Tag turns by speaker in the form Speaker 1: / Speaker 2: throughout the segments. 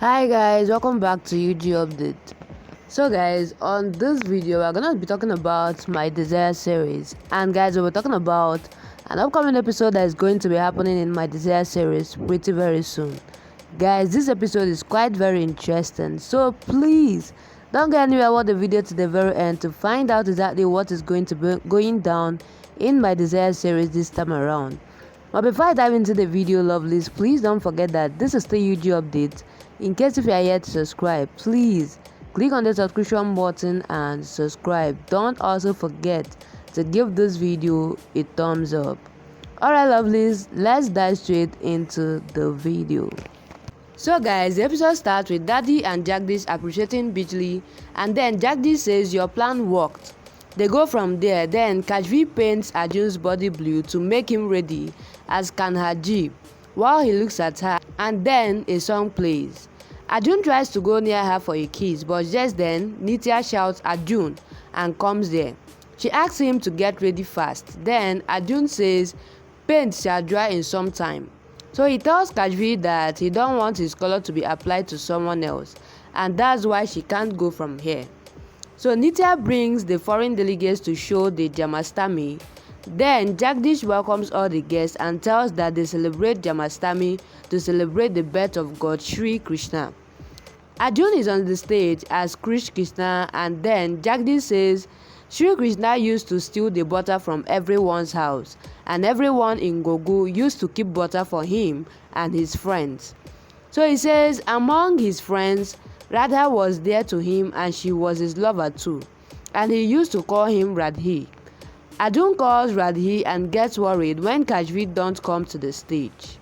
Speaker 1: Hi guys, welcome back to UG Update. So guys, on this video we're gonna be talking about my Desire series, and guys we're talking about an upcoming episode that is going to be happening in my Desire series pretty very soon. Guys, this episode is quite very interesting, so please don't go anywhere, watch the video to the very end to find out exactly what is going to be going down in my Desire series this time around. But before I dive into the video, lovelies, please don't forget that this is still UG Update. In case if you are yet to subscribe, please click on the subscription button and subscribe. Don't also forget to give this video a thumbs up. Alright lovelies, let's dive straight into the video. So guys, the episode starts with Daddy and Jagdish appreciating Bijli, and then Jagdish says your plan worked. They go from there, then Kashvi paints Arjun's body blue to make him ready as Kanhaji while he looks at her, and then a song plays. Arjun tries to go near her for a kiss, but just then Nitya shouts Arjun and comes there. She asks him to get ready fast. Then Arjun says paint shall dry in some time. So he tells Kashvi that he don't want his color to be applied to someone else, and that's why she can't go from here. So Nitya brings the foreign delegates to show the Jamastami. Then Jagdish welcomes all the guests and tells that they celebrate Jamastami to celebrate the birth of God Sri Krishna. Arjun is on the stage as Krishna, and then Jagdish says Sri Krishna used to steal the butter from everyone's house, and everyone in Gogu used to keep butter for him and his friends. So he says among his friends, Radha was there to him and she was his lover too, and he used to call him Radhi. Arjun calls Radhi and gets worried when Kashvi don't come to the stage.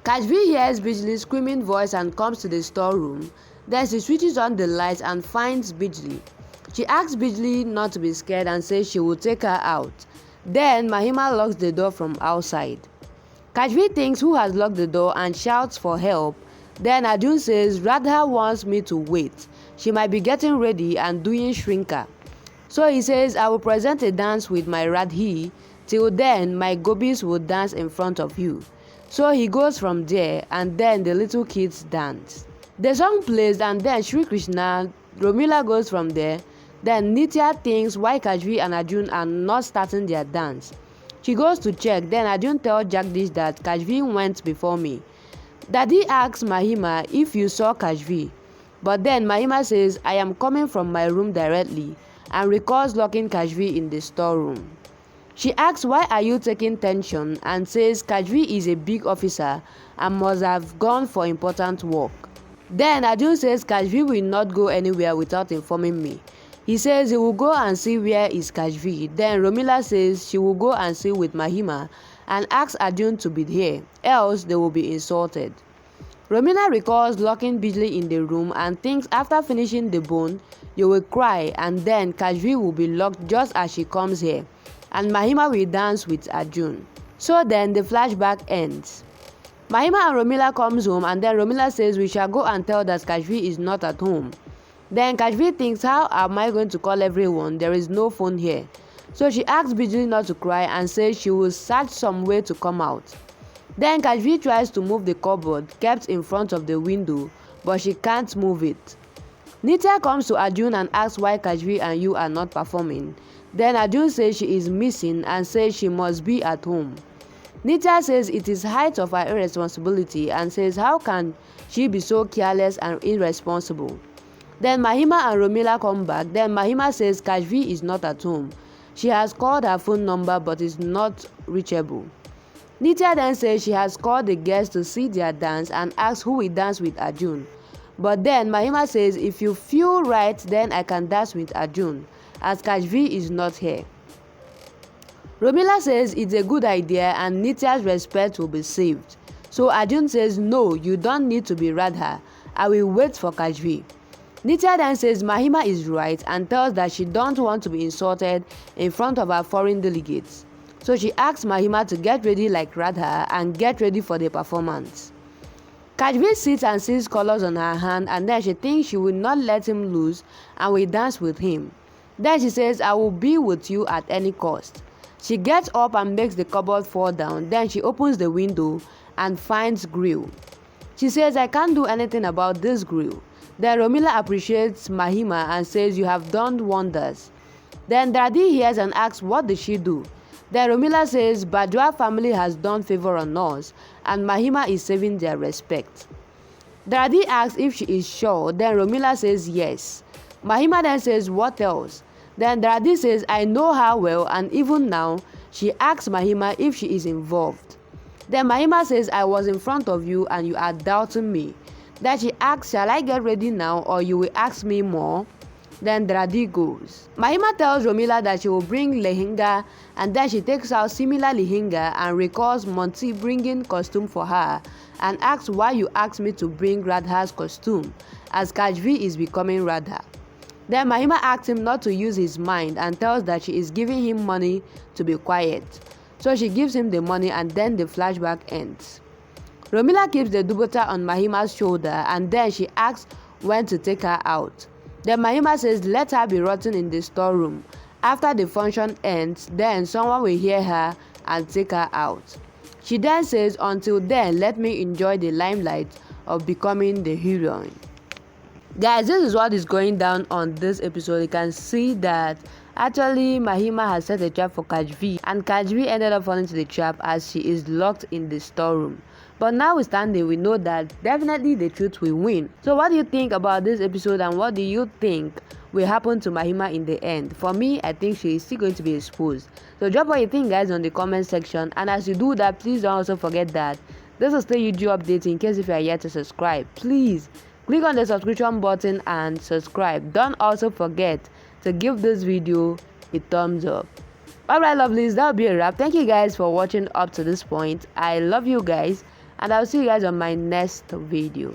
Speaker 1: Kashvi hears Bijli's screaming voice and comes to the storeroom. Then she switches on the lights and finds Bijli. She asks Bijli not to be scared and says she will take her out. Then Mahima locks the door from outside. Kashvi thinks who has locked the door and shouts for help. Then Arjun says Radha wants me to wait. She might be getting ready and doing shrinker. So he says I will present a dance with my Radhi. Till then my gobis will dance in front of you. So he goes from there, and then the little kids dance. The song plays and then Sri Krishna, Romila goes from there. Then Nitya thinks why Kashvi and Arjun are not starting their dance. She goes to check, then Arjun tells Jagdish that Kashvi went before me. Daddy asks Mahima if you saw Kashvi, but then Mahima says I am coming from my room directly and recalls locking Kashvi in the storeroom. She asks why are you taking tension and says Kashvi is a big officer and must have gone for important work. Then Arjun says Kashvi will not go anywhere without informing me. He says he will go and see where is Kashvi. Then Romila says she will go and see with Mahima and asks Arjun to be here, else they will be insulted. Romila recalls locking Bijli in the room and thinks after finishing the bone, you will cry and then Kashvi will be locked just as she comes here, and Mahima will dance with Arjun. So then the flashback ends. Mahima and Romila comes home and then Romila says we shall go and tell that Kashvi is not at home. Then Kashvi thinks how am I going to call everyone, there is no phone here. So she asks Bijli not to cry and says she will search some way to come out. Then Kashvi tries to move the cupboard kept in front of the window, but she can't move it. Nitya comes to Arjun and asks why Kashvi and you are not performing. Then Arjun says she is missing and says she must be at home. Nitya says it is height of her irresponsibility and says how can she be so careless and irresponsible. Then Mahima and Romila come back. Then Mahima says Kashvi is not at home. She has called her phone number but is not reachable. Nitya then says she has called the guests to see their dance and asks who will dance with Arjun. But then Mahima says if you feel right then I can dance with Arjun as Kashvi is not here. Romila says it's a good idea and Nitya's respect will be saved. So Arjun says no, you don't need to be Radha. I will wait for Kashvi. Nitya then says Mahima is right and tells that she don't want to be insulted in front of her foreign delegates. So she asks Mahima to get ready like Radha and get ready for the performance. Kashvi sits and sees colors on her hand and then she thinks she will not let him lose and will dance with him. Then she says I will be with you at any cost. She gets up and makes the cupboard fall down. Then she opens the window and finds grill. She says, I can't do anything about this grill. Then Romila appreciates Mahima and says, you have done wonders. Then Daddy hears and asks, what did she do? Then Romila says, Bajwa family has done favor on us and Mahima is saving their respect. Daddy asks if she is sure. Then Romila says yes. Mahima then says, what else? Then Daddy says, I know her well and even now she asks Mahima if she is involved. Then Mahima says, I was in front of you and you are doubting me. Then she asks, shall I get ready now or you will ask me more? Then Dradi goes. Mahima tells Romila that she will bring lehenga and then she takes out similar lehenga and recalls Monty bringing costume for her and asks why you asked me to bring Radha's costume as Kashvi is becoming Radha. Then Mahima asks him not to use his mind and tells that she is giving him money to be quiet. So she gives him the money and then the flashback ends. Romila keeps the dubota on Mahima's shoulder and then she asks when to take her out. Then Mahima says let her be rotten in the storeroom. After the function ends, then someone will hear her and take her out. She then says until then let me enjoy the limelight of becoming the heroine. Guys, this is what is going down on this episode. You can see that actually Mahima has set a trap for Kashvi and Kashvi ended up falling into the trap as she is locked in the storeroom. But notwithstanding, we know that definitely the truth will win. So what do you think about this episode and what do you think will happen to Mahima in the end? For me, I think she is still going to be exposed. So drop what you think, guys, on the comment section, and as you do that, please don't also forget that this is still YouTube update. In case if you are yet to subscribe, please click on the subscription button and subscribe. Don't also forget to give this video a thumbs up. Alright lovelies, that'll be a wrap. Thank you guys for watching up to this point. I love you guys and I'll see you guys on my next video.